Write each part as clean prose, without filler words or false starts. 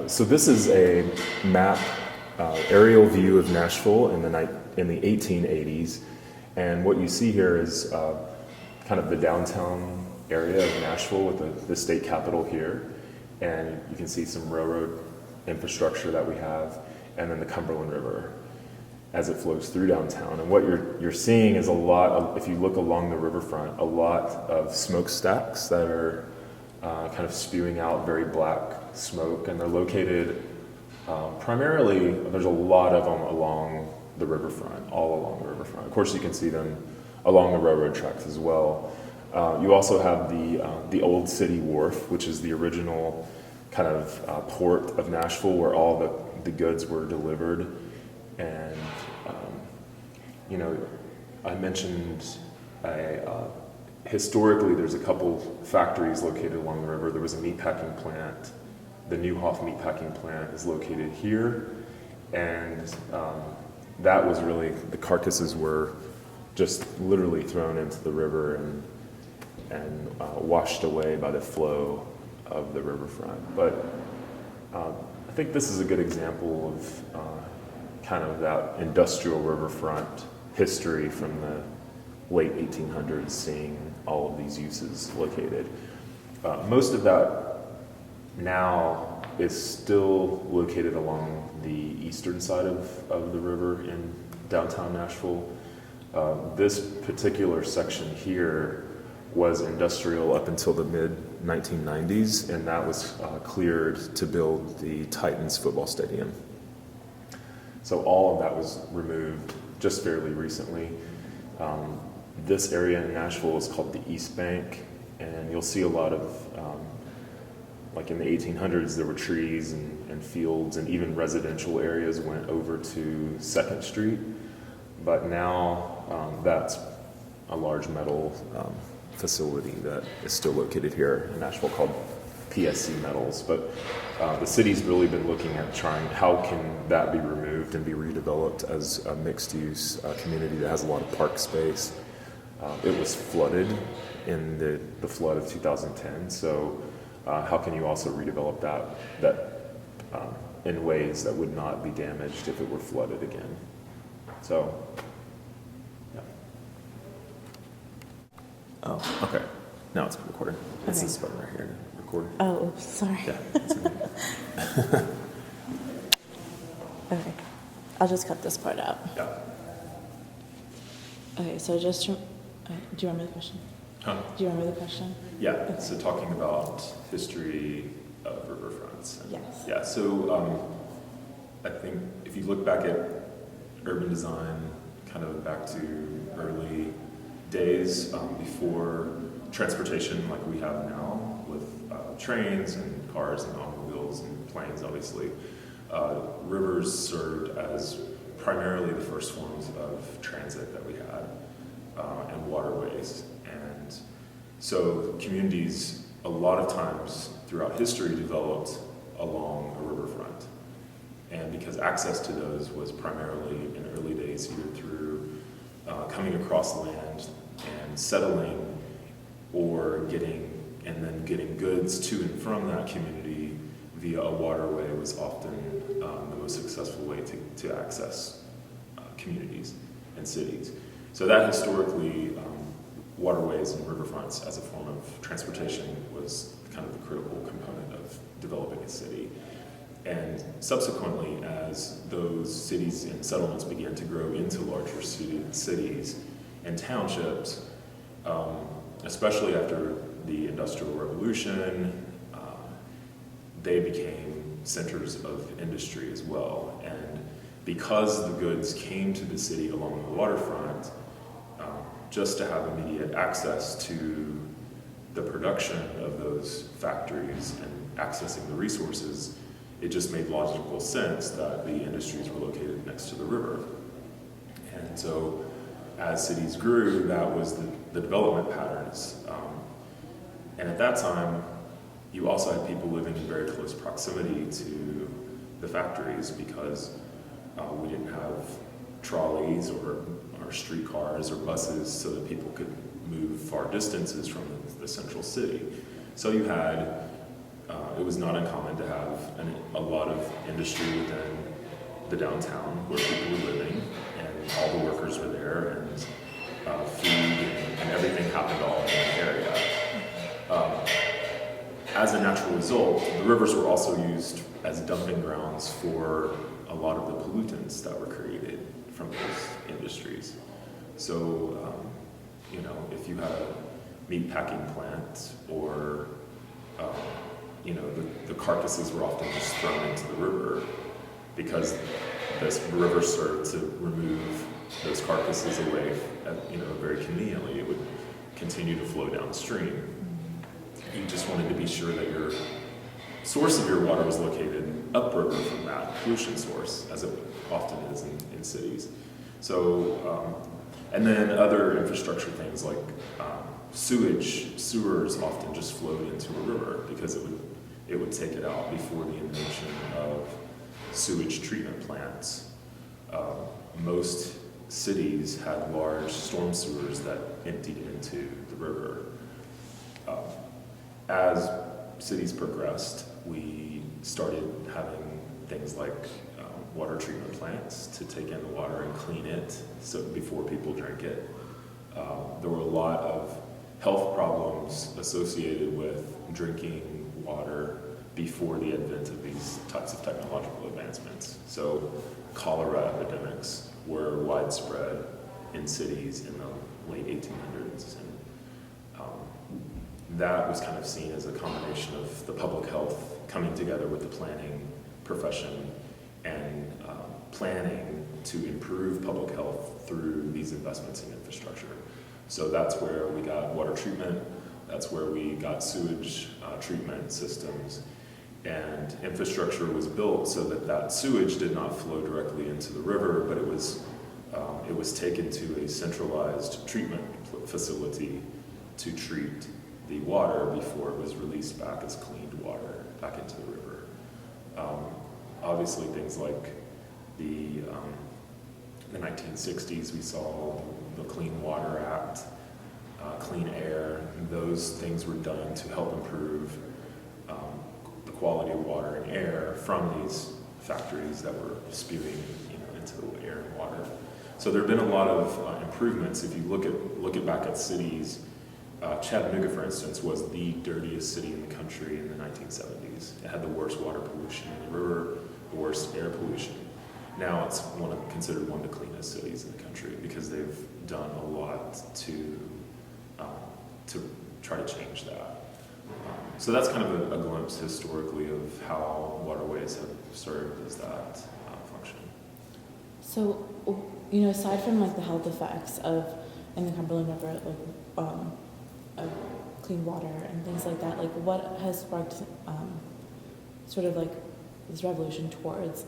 So this is a map, aerial view of Nashville in the 1880s, and what you see here is kind of the downtown area of Nashville with the state capitol here, and you can see some railroad infrastructure that we have, and then the Cumberland River as it flows through downtown. And what you're seeing is a lot of, if you look along the riverfront, a lot of smokestacks that are kind of spewing out very black smoke, and they're located primarily, there's a lot of them along the riverfront, all along the riverfront. Of course, you can see them along the railroad tracks as well. You also have the Old City Wharf, which is the original kind of port of Nashville where all the goods were delivered. And, I mentioned historically there's a couple factories located along the river. There was a meatpacking plant. The Newhoff meatpacking plant is located here. And that was really, the carcasses were just literally thrown into the river and washed away by the flow of the riverfront. But I think this is a good example of kind of that industrial riverfront history from the late 1800s, seeing all of these uses located. Most of that now is still located along the eastern side of the river in downtown Nashville. This particular section here was industrial up until the mid-1990s, and that was cleared to build the Titans football stadium. So all of that was removed just fairly recently. This area in Nashville is called the East Bank, and you'll see a lot of, like in the 1800s, there were trees and fields, and even residential areas went over to 2nd Street. But now that's a large metal facility that is still located here in Nashville called PSC Metals. But the city's really been looking at trying how can that be removed and be redeveloped as a mixed-use community that has a lot of park space. It was flooded in the flood of 2010, so how can you also redevelop that in ways that would not be damaged if it were flooded again? So, yeah. Oh, okay. Now it's recording. It's this button right here. Record. Oh, oops, sorry. Yeah. Okay. I'll just cut this part out. Yeah. Okay, so just, do you remember the question? Huh? Do you remember the question? Yeah. Okay. So talking about history of riverfronts. Yes. Yeah. So I think if you look back at urban design, kind of back to early days before transportation like we have now with trains and cars and automobiles and planes, obviously, rivers served as primarily the first forms of transit that we had, and waterways. And so communities, a lot of times throughout history, developed along a riverfront. And because access to those was primarily in early days either through coming across land and settling, or getting goods to and from that community via a waterway was often the most successful way to access communities and cities. So that historically, waterways and riverfronts as a form of transportation was kind of the critical component of developing a city. And subsequently, as those cities and settlements began to grow into larger cities and townships, especially after the Industrial Revolution, they became centers of industry as well. And because the goods came to the city along the waterfront, just to have immediate access to the production of those factories and accessing the resources, it just made logical sense that the industries were located next to the river. And so as cities grew, that was the development patterns. And at that time, you also had people living in very close proximity to the factories because we didn't have trolleys or streetcars or buses so that people could move far distances from the central city. So you had, it was not uncommon to have a lot of industry within the downtown where people were living, and all the workers were there, and food and everything happened all in the area. As a natural result, the rivers were also used as dumping grounds for a lot of the pollutants that were created from those industries. So, if you had a meat packing plant, or the carcasses were often just thrown into the river because this river started to remove those carcasses away, very conveniently. It would continue to flow downstream. You just wanted to be sure that your source of your water was located upriver from that pollution source, as it often is in cities. So, and then other infrastructure things like sewers often just flowed into a river because it would take it out before the invention of sewage treatment plants. Most cities had large storm sewers that emptied into the river. As cities progressed, we started having things like water treatment plants to take in the water and clean it before people drank it. There were a lot of health problems associated with drinking water before the advent of these types of technological advancements. So cholera epidemics were widespread in cities in the late 1800s. And that was kind of seen as a combination of the public health coming together with the planning profession and planning to improve public health through these investments in infrastructure. So that's where we got water treatment, that's where we got sewage treatment systems, and infrastructure was built so that sewage did not flow directly into the river, but it was taken to a centralized treatment facility to treat the water before it was released back as cleaned water back into the river. Obviously, things like the 1960s, we saw the Clean Water Act, Clean Air. Those things were done to help improve the quality of water and air from these factories that were spewing, into the air and water. So there have been a lot of improvements. If you look back at cities, Chattanooga, for instance, was the dirtiest city in the country in the 1970s. It had the worst water pollution in the river, the worst air pollution. Now it's considered one of the cleanest cities in the country because they've done a lot to try to change that. So that's kind of a glimpse historically of how waterways have served as that function. So, aside from like the health effects in the Cumberland River, of clean water and things like that, like what has sparked sort of like this revolution towards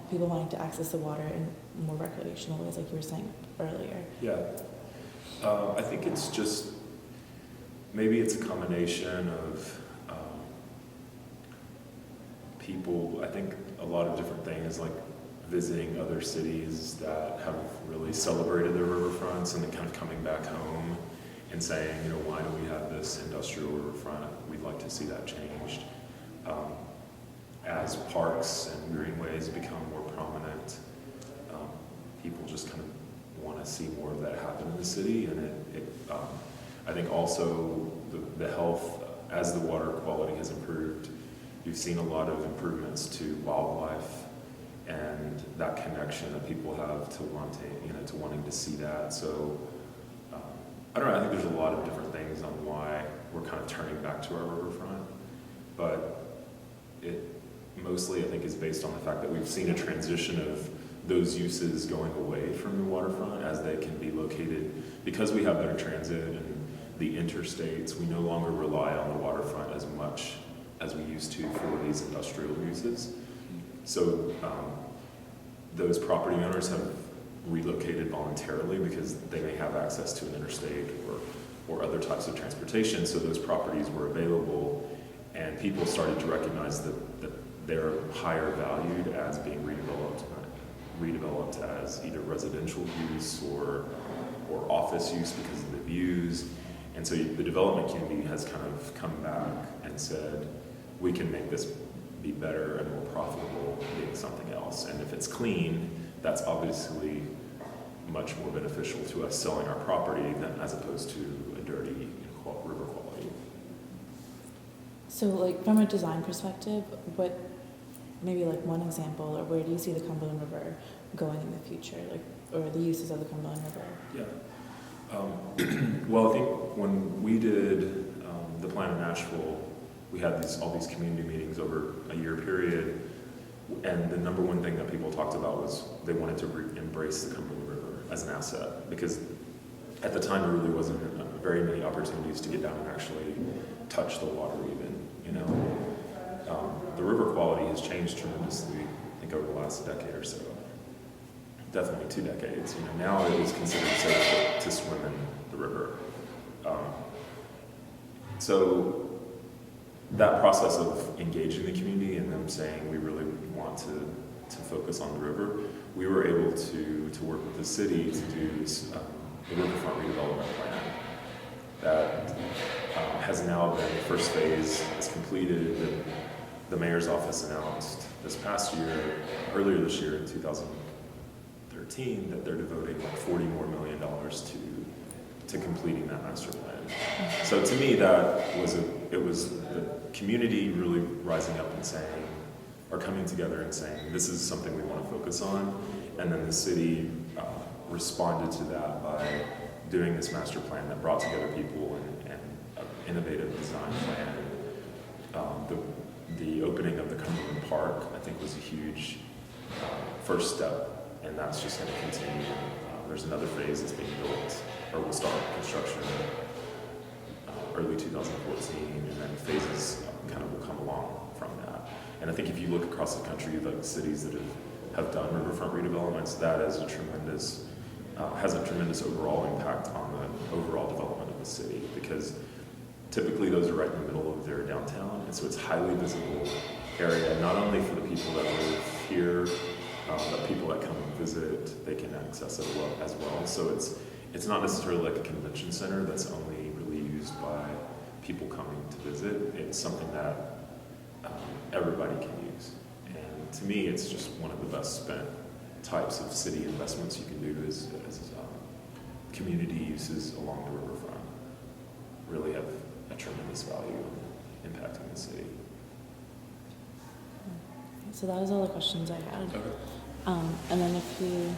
people wanting to access the water in more recreational ways, like you were saying earlier? Yeah, I think it's just maybe it's a combination of people. I think a lot of different things, like visiting other cities that have really celebrated their riverfronts and then kind of coming back home and saying, why do we have this industrial riverfront? We'd like to see that changed. As parks and greenways become more prominent, people just kind of want to see more of that happen in the city. And I think also the health, as the water quality has improved, you've seen a lot of improvements to wildlife and that connection that people have to wanting to see that. So I don't know, I think there's a lot of different things on why we're kind of turning back to our riverfront, but it mostly I think is based on the fact that we've seen a transition of those uses going away from the waterfront as they can be located. Because we have better transit and the interstates, we no longer rely on the waterfront as much as we used to for these industrial uses. So those property owners have relocated voluntarily because they may have access to an interstate or other types of transportation, so those properties were available, and people started to recognize that they're higher valued as being redeveloped as either residential use or office use because of the views. And so the development community has kind of come back and said, we can make this be better and more something else. And if it's clean, that's obviously much more beneficial to us selling our property than as opposed to a dirty river quality. So, like, from a design perspective, what, maybe like one example, or where do you see the Cumberland River going in the future, like, or the uses of the Cumberland River? Yeah. Well, I think when we did the plan in Nashville, we had all these community meetings over a year period, and the number one thing that people talked about was they wanted to embrace the Cumberland River as an asset, because at the time there really wasn't very many opportunities to get down and actually touch the water even, you know. The river quality has changed tremendously, I think, over the last decade or so. Definitely 2 decades. You know, now it is considered safe to swim in the river. So that process of engaging the community and them saying we really want to focus on the river, we were able to work with the city to do this, the riverfront redevelopment plan that has now been, the first phase is completed. The mayor's office announced this past year, earlier this year in 2013, that they're devoting like $40 million more to completing that master plan. So to me, that was it was the community really rising up and saying, or coming together and saying, this is something we want to focus on, and then the city responded to that by doing this master plan that brought together people and an innovative design plan. The opening of the Cumberland Park, I think, was a huge first step, and that's just going to continue. There's another phase that's being built, or will start construction early 2014, and then phases kind of will come along from that. And I think if you look across the country, like cities that have done riverfront redevelopments, that is a tremendous has a tremendous overall impact on the overall development of the city, because typically those are right in the middle of their downtown, and so it's highly visible area, not only for the people that live here, but people that come and visit, they can access it as well. So it's not necessarily like a convention center that's only really used by people coming to visit. It's something that everybody can use. And to me, it's just one of the best spent types of city investments you can do is community uses along the riverfront really have a tremendous value in impacting the city. So that was all the questions I had. Okay. And then if you